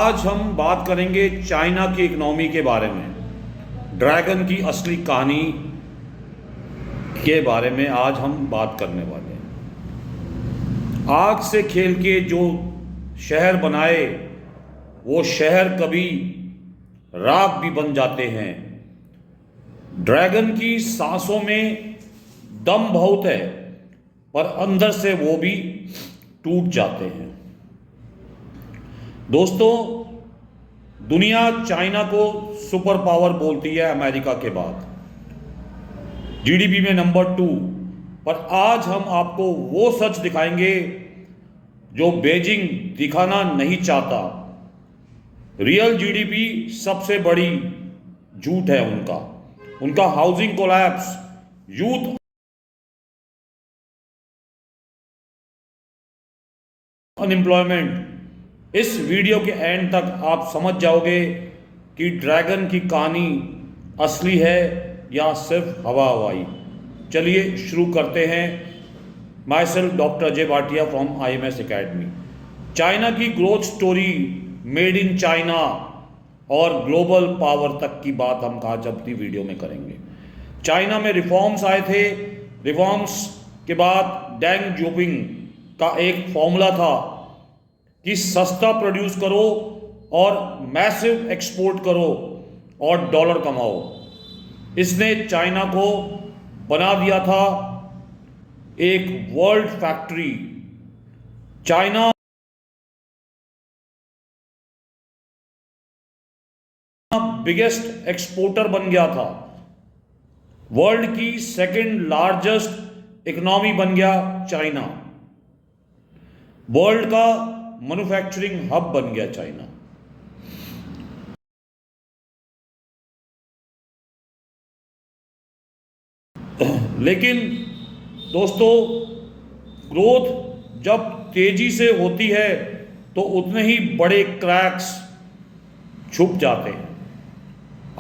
आज हम बात करेंगे चाइना की इकोनॉमी के बारे में, ड्रैगन की असली कहानी के बारे में आज हम बात करने वाले हैं। आग से खेल के जो शहर बनाए वो शहर कभी राख भी बन जाते हैं। ड्रैगन की सांसों में दम बहुत है पर अंदर से वो भी टूट जाते हैं। दोस्तों, दुनिया चाइना को सुपर पावर बोलती है अमेरिका के बाद, जीडीपी में नंबर 2। पर आज हम आपको वो सच दिखाएंगे जो बीजिंग दिखाना नहीं चाहता। रियल जीडीपी सबसे बड़ी झूठ है उनका हाउसिंग कोलैप्स, यूथ अनएम्प्लॉयमेंट। इस वीडियो के एंड तक आप समझ जाओगे कि ड्रैगन की कहानी असली है या सिर्फ हवा हवाई। चलिए शुरू करते हैं। Myself doctor Ajay Bhatia from IMS academy. China की growth story, made in China और ग्लोबल पावर तक की बात हम आज अपनी वीडियो में करेंगे। चाइना में रिफॉर्म्स आए थे। रिफॉर्म्स के बाद डेंग जोपिंग का एक फॉर्मूला था कि सस्ता प्रोड्यूस करो और मैसिव एक्सपोर्ट करो और डॉलर कमाओ। इसने चाइना को बना दिया था एक world factory. China biggest exporter बन गया था। वर्ल्ड की सेकंड लार्जेस्ट इकोनॉमी बन गया चाइना। वर्ल्ड का मैन्युफैक्चरिंग हब बन गया चाइना। लेकिन दोस्तों, ग्रोथ जब तेजी से होती है तो उतने ही बड़े क्रैक्स छुप जाते हैं।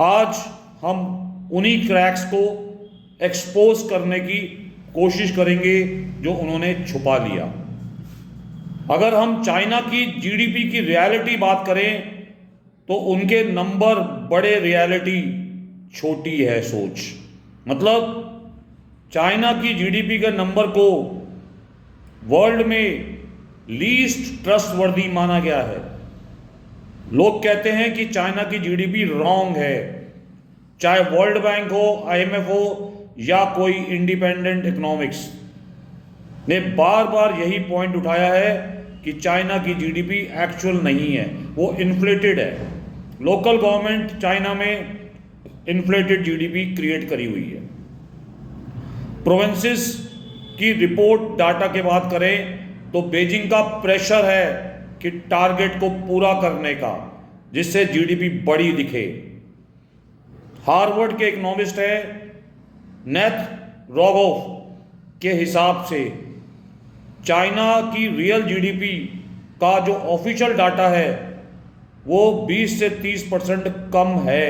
आज हम उन्हीं क्रैक्स को एक्सपोज करने की कोशिश करेंगे जो उन्होंने छुपा लिया। अगर हम चाइना की जीडीपी की रियलिटी बात करें तो उनके नंबर बड़े, रियलिटी छोटी है सोच। मतलब चाइना की जीडीपी के नंबर को वर्ल्ड में लीस्ट ट्रस्टवर्दी माना गया है। लोग कहते हैं कि चाइना की जीडीपी रॉन्ग है, चाहे वर्ल्ड बैंक हो, IMF हो या कोई इंडिपेंडेंट इकोनॉमिक्स ने बार बार यही पॉइंट उठाया है कि चाइना की जीडीपी एक्चुअल नहीं है, वो इन्फ्लेटेड है। लोकल गवर्नमेंट चाइना में इन्फ्लेटेड जीडीपी क्रिएट करी हुई है। प्रोविंसेस की रिपोर्ट डाटा के बात करें तो बीजिंग का प्रेशर है कि टारगेट को पूरा करने का, जिससे जीडीपी बड़ी दिखे। हार्वर्ड के इकोनॉमिस्ट है नेथ रोगोफ के हिसाब से चाइना की रियल जीडीपी का जो ऑफिशियल डाटा है वो 20 से 30% कम है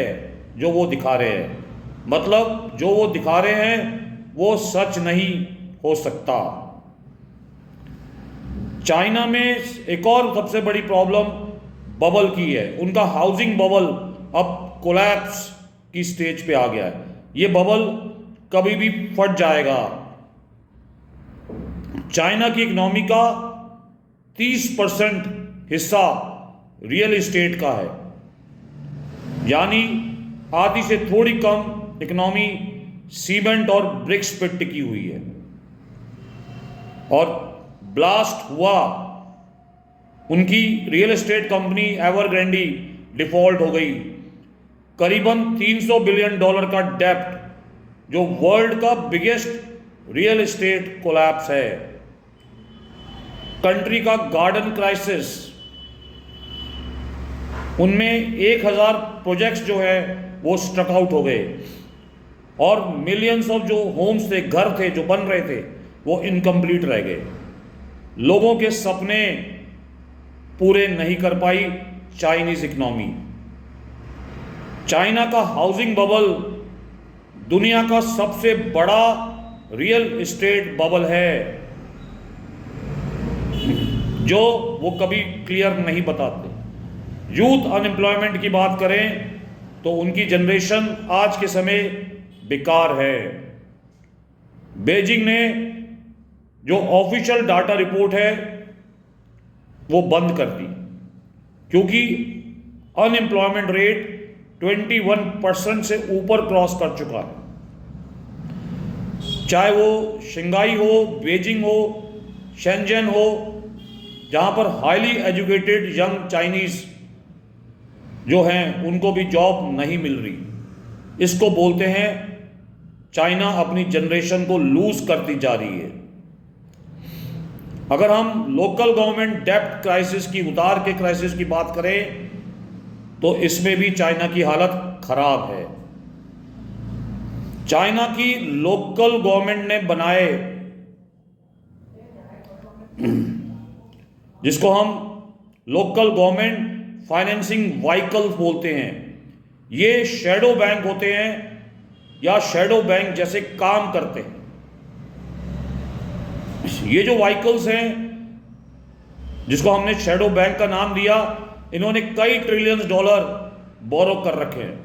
जो वो दिखा रहे हैं। मतलब जो वो दिखा रहे हैं वो सच नहीं हो सकता। चाइना में एक और सबसे बड़ी प्रॉब्लम बबल की है। उनका हाउसिंग बबल अब कोलैप्स की स्टेज पे आ गया है। ये बबल कभी भी फट जाएगा। चाइना की इकोनॉमी का 30% हिस्सा रियल एस्टेट का है, यानी आधी से थोड़ी कम इकोनॉमी सीमेंट और ब्रिक्स पे टिकी हुई है। और ब्लास्ट हुआ, उनकी रियल एस्टेट कंपनी एवरग्रैंडी डिफॉल्ट हो गई। करीबन $300 बिलियन का डेप्ट, जो वर्ल्ड का बिगेस्ट रियल एस्टेट कोलैप्स है। कंट्री का गार्डन क्राइसिस, उनमें 1000 प्रोजेक्ट्स जो है वो स्ट्रक आउट हो गए और मिलियंस ऑफ जो होम्स थे, घर थे जो बन रहे थे, वो इनकम्प्लीट रह गए। लोगों के सपने पूरे नहीं कर पाई चाइनीज इकोनॉमी। चाइना का हाउसिंग बबल दुनिया का सबसे बड़ा रियल एस्टेट बबल है जो वो कभी क्लियर नहीं बताते। यूथ अनएम्प्लॉयमेंट की बात करें तो उनकी जनरेशन आज के समय बेकार है। बीजिंग ने जो ऑफिशियल डाटा रिपोर्ट है वो बंद कर दी, क्योंकि अनएम्प्लॉयमेंट रेट 21% से ऊपर क्रॉस कर चुका है। चाहे वो शंघाई हो, बीजिंग हो, शेंजन हो, जहां पर हाईली एजुकेटेड यंग चाइनीज जो हैं उनको भी जॉब नहीं मिल रही। इसको बोलते हैं चाइना अपनी जनरेशन को लूज करती जा रही है। अगर हम लोकल गवर्नमेंट डेब्ट क्राइसिस की, उधार के क्राइसिस की बात करें तो इसमें भी चाइना की हालत खराब है। चाइना की लोकल गवर्नमेंट ने बनाए, जिसको हम लोकल गवर्नमेंट फाइनेंसिंग व्हीकल्स बोलते हैं, ये शैडो बैंक होते हैं या शैडो बैंक जैसे काम करते हैं। ये जो व्हीकल्स हैं जिसको हमने शैडो बैंक का नाम दिया, इन्होंने कई ट्रिलियंस डॉलर बोरो कर रखे हैं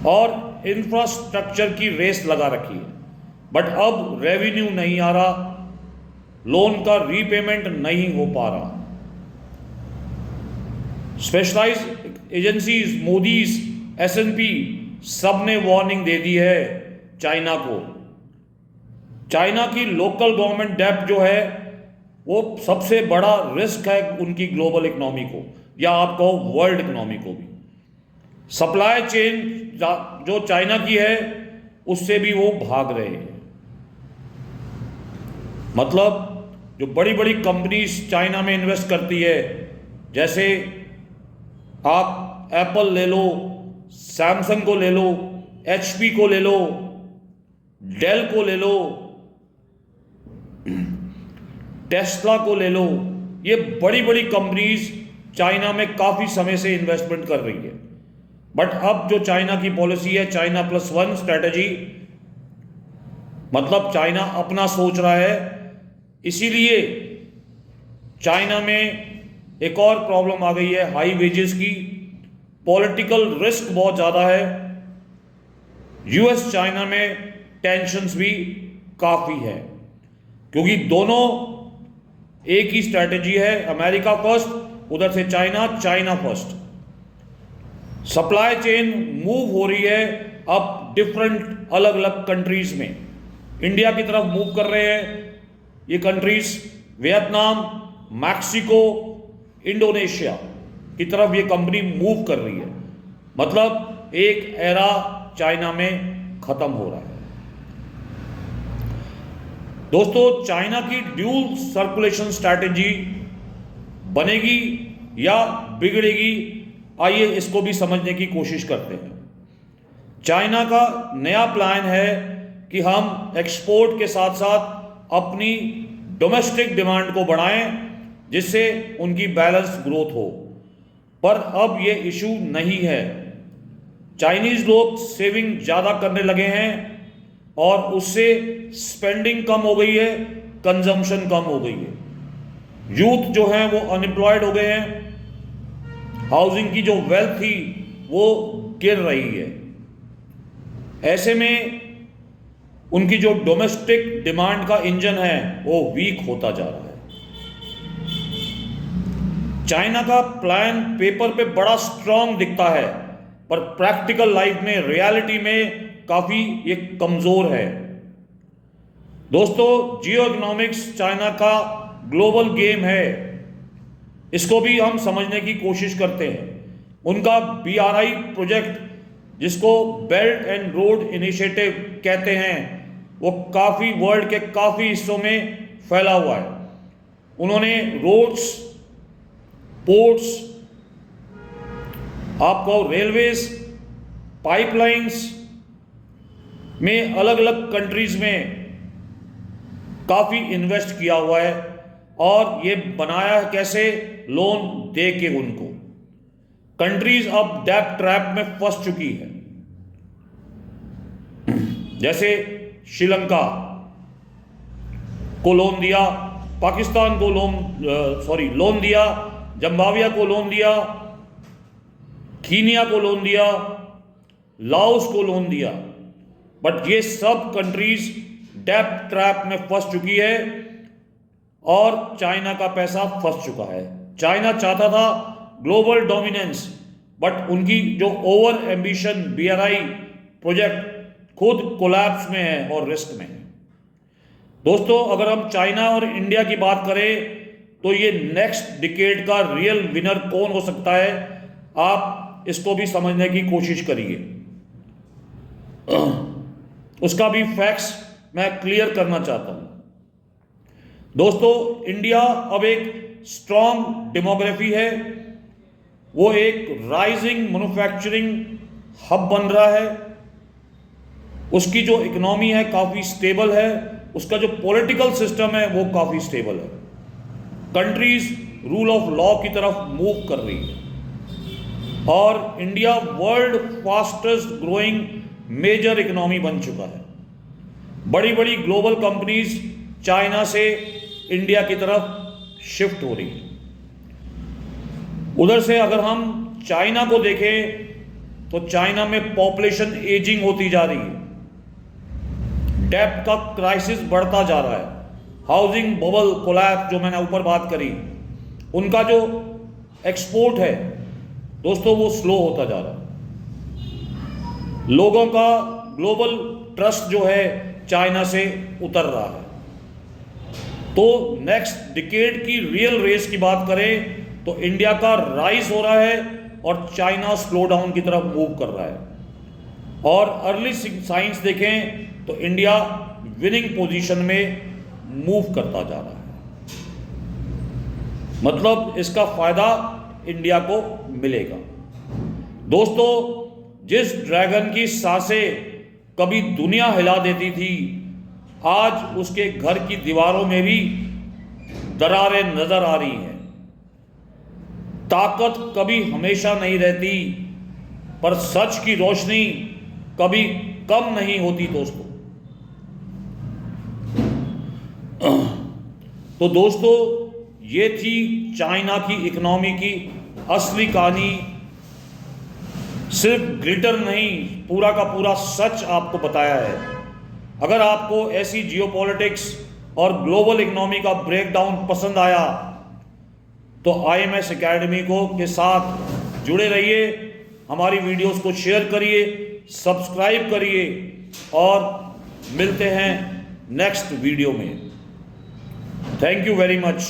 और इंफ्रास्ट्रक्चर की रेस लगा रखी है। बट अब रेवेन्यू नहीं आ रहा, लोन का रीपेमेंट नहीं हो पा रहा। स्पेशलाइज्ड एजेंसीज, मूडीज, S&P सब ने वार्निंग दे दी है चाइना को। चाइना की लोकल गवर्नमेंट डेब्ट जो है वो सबसे बड़ा रिस्क है उनकी ग्लोबल इकोनॉमी को, या आप कहो वर्ल्ड इकोनॉमी को भी। सप्लाई चेन जो चाइना की है उससे भी वो भाग रहे हैं। मतलब जो बड़ी बड़ी कंपनीज चाइना में इन्वेस्ट करती है, जैसे आप एप्पल ले लो, सैमसंग को ले लो, HP को ले लो, डेल को ले लो, टेस्ला को ले लो, ये बड़ी बड़ी कंपनीज चाइना में काफ़ी समय से इन्वेस्टमेंट कर रही है। बट अब जो चाइना की पॉलिसी है, China+1 स्ट्रैटेजी, मतलब चाइना अपना सोच रहा है। इसीलिए चाइना में एक और प्रॉब्लम आ गई है, हाई वेजेस की। पॉलिटिकल रिस्क बहुत ज़्यादा है। US चाइना में टेंशन्स भी काफ़ी है, क्योंकि दोनों एक ही स्ट्रैटेजी है, अमेरिका फर्स्ट, उधर से China, China first. Supply chain move हो रही है अब डिफरेंट अलग अलग कंट्रीज में। इंडिया की तरफ मूव कर रहे हैं ये कंट्रीज, वियतनाम, मैक्सिको, इंडोनेशिया की तरफ ये कंपनी मूव कर रही है। मतलब एक एरा चाइना में खत्म हो रहा है। दोस्तों, चाइना की ड्यूल सर्कुलेशन स्ट्रैटेजी बनेगी या बिगड़ेगी, आइए इसको भी समझने की कोशिश करते हैं। चाइना का नया प्लान है कि हम एक्सपोर्ट के साथ साथ अपनी डोमेस्टिक डिमांड को बढ़ाएं, जिससे उनकी बैलेंस ग्रोथ हो। पर अब ये इशू नहीं है। चाइनीज लोग सेविंग ज़्यादा करने लगे हैं और उससे स्पेंडिंग कम हो गई है, कंजम्पशन कम हो गई है। यूथ जो है वो अनएम्प्लॉयड हो गए हैं, हाउसिंग की जो वेल्थ थी वो गिर रही है। ऐसे में उनकी जो डोमेस्टिक डिमांड का इंजन है वो वीक होता जा रहा है। चाइना का प्लान पेपर पे बड़ा स्ट्रांग दिखता है, पर प्रैक्टिकल लाइफ में, रियलिटी में काफ़ी ये कमज़ोर है। दोस्तों, जियो इकोनॉमिक्स चाइना का ग्लोबल गेम है, इसको भी हम समझने की कोशिश करते हैं। उनका BRI प्रोजेक्ट, जिसको बेल्ट एंड रोड इनिशिएटिव कहते हैं, वो काफ़ी वर्ल्ड के काफ़ी हिस्सों में फैला हुआ है। उन्होंने रोड्स, पोर्ट्स, आपको रेलवेज, पाइपलाइंस में अलग अलग कंट्रीज में काफ़ी इन्वेस्ट किया हुआ है। और ये बनाया कैसे? लोन दे के उनको। कंट्रीज अब डेब्ट ट्रैप में फंस चुकी है, जैसे श्रीलंका को लोन दिया, पाकिस्तान को लोन दिया, जिम्बाब्वे को लोन दिया, कीनिया को लोन दिया, लाओस को लोन दिया, बट ये सब कंट्रीज डेब्ट ट्रैप में फंस चुकी है और चाइना का पैसा फंस चुका है। चाइना चाहता था ग्लोबल डोमिनेंस, बट उनकी जो ओवर एम्बिशन BRI प्रोजेक्ट खुद कोलैप्स में है और रिस्क में है। दोस्तों, अगर हम चाइना और इंडिया की बात करें तो ये नेक्स्ट डिकेड का रियल विनर कौन हो सकता है, आप इसको भी समझने की कोशिश करिए। उसका भी फैक्ट्स मैं क्लियर करना चाहता हूं। दोस्तों, इंडिया अब एक स्ट्रॉन्ग डेमोग्राफी है, वो एक राइजिंग मैन्युफैक्चरिंग हब बन रहा है, उसकी जो इकोनॉमी है काफ़ी स्टेबल है, उसका जो पॉलिटिकल सिस्टम है वो काफ़ी स्टेबल है, कंट्रीज रूल ऑफ लॉ की तरफ मूव कर रही है और India world fastest growing major economy बन चुका है। बड़ी बड़ी ग्लोबल कंपनीज चाइना से इंडिया की तरफ शिफ्ट हो रही है। उधर से अगर हम चाइना को देखें तो चाइना में पॉपुलेशन एजिंग होती जा रही है, डेब्ट का क्राइसिस बढ़ता जा रहा है, हाउसिंग बबल कोलैप्स जो मैंने ऊपर बात करी, उनका जो एक्सपोर्ट है दोस्तों वो स्लो होता जा रहा है, लोगों का ग्लोबल ट्रस्ट जो है चाइना से उतर रहा है। तो नेक्स्ट डिकेड की रियल रेस की बात करें तो इंडिया का राइज हो रहा है और चाइना स्लो डाउन की तरफ मूव कर रहा है। और अर्ली साइंस देखें तो इंडिया विनिंग पोजीशन में मूव करता जा रहा है, मतलब इसका फायदा इंडिया को मिलेगा। दोस्तों, जिस ड्रैगन की सांसें कभी दुनिया हिला देती थी, आज उसके घर की दीवारों में भी दरारें नजर आ रही हैं। ताकत कभी हमेशा नहीं रहती, पर सच की रोशनी कभी कम नहीं होती दोस्तों। तो दोस्तों, ये थी चाइना की इकोनॉमी की असली कहानी। सिर्फ ग्लिटर नहीं, पूरा का पूरा सच आपको बताया है। अगर आपको ऐसी जियोपॉलिटिक्स और ग्लोबल इकोनॉमी का ब्रेकडाउन पसंद आया तो IMS एकेडमी को के साथ जुड़े रहिए, हमारी वीडियोस को शेयर करिए, सब्सक्राइब करिए और मिलते हैं नेक्स्ट वीडियो में। Thank you very much.